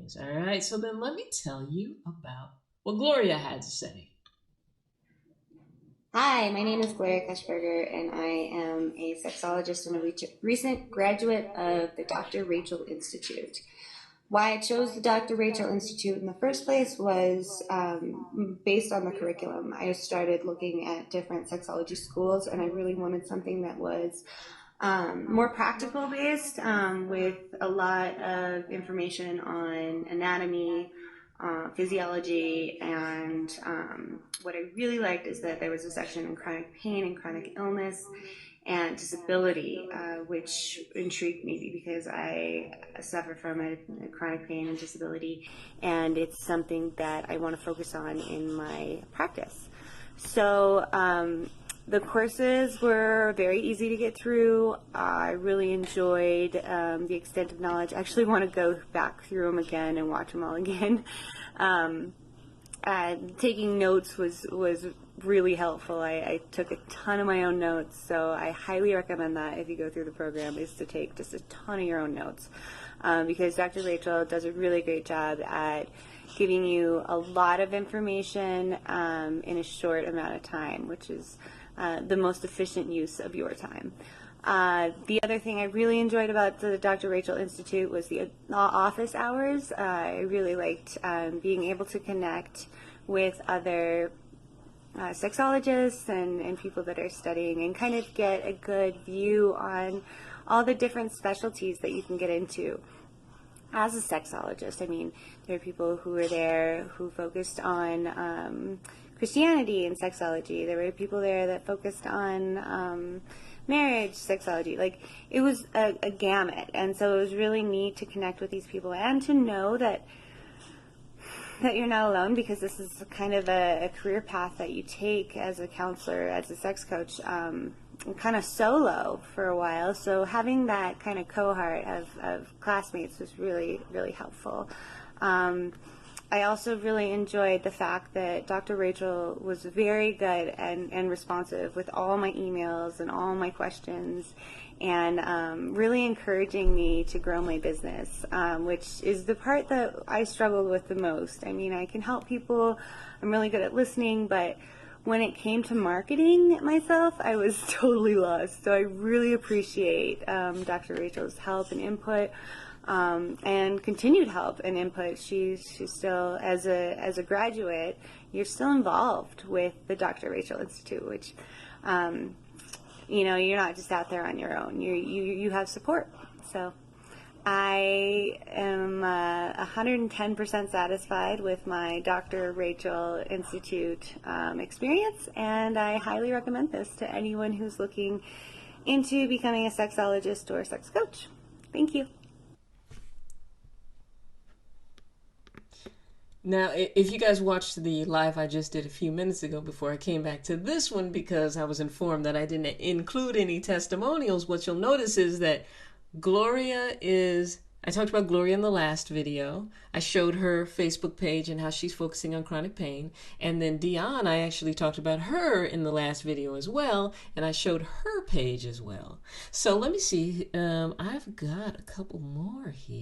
things. All right, so then let me tell you about what Gloria had to say. Hi, my name is Gloria Kaasch-Burger, and I am a sexologist and a recent graduate of the DrRachael Institute. Why I chose the DrRachael Institute in the first place was based on the curriculum. I started looking at different sexology schools, and I really wanted something that was more practical based, with a lot of information on anatomy, physiology, and what I really liked is that there was a section in chronic pain and chronic illness and disability, which intrigued me because I suffer from a chronic pain and disability, and it's something that I want to focus on in my practice. So the courses were very easy to get through. I really enjoyed the extent of knowledge. I actually want to go back through them again and watch them all again. Taking notes was really helpful. I took a ton of my own notes, so I highly recommend that if you go through the program, is to take just a ton of your own notes, because DrRachael does a really great job at giving you a lot of information in a short amount of time, which is the most efficient use of your time. The other thing I really enjoyed about the DrRachael Institute was the office hours. I really liked being able to connect with other sexologists and people that are studying and kind of get a good view on all the different specialties that you can get into as a sexologist. I mean, there are people who were there who focused on Christianity and sexology. There were people there that focused on marriage, sexology. Like, it was a gamut, and so it was really neat to connect with these people and to know that you're not alone, because this is kind of a career path that you take as a counselor, as a sex coach, kind of solo for a while. So having that kind of cohort of classmates was really, really helpful. I also really enjoyed the fact that DrRachael was very good and responsive with all my emails and all my questions, and really encouraging me to grow my business, which is the part that I struggled with the most. I mean, I can help people, I'm really good at listening, but when it came to marketing myself, I was totally lost. So I really appreciate DrRachel's help and input. And continued help and input. She's still, as a graduate, you're still involved with the DrRachael Institute, which, you know, you're not just out there on your own. You have support. So I am 110% satisfied with my DrRachael Institute experience, and I highly recommend this to anyone who's looking into becoming a sexologist or sex coach. Thank you. Now, if you guys watched the live I just did a few minutes ago before I came back to this one, because I was informed that I didn't include any testimonials, what you'll notice is that Gloria is, I talked about Gloria in the last video. I showed her Facebook page and how she's focusing on chronic pain. And then Dion, I actually talked about her in the last video as well, and I showed her page as well. So let me see, I've got a couple more here.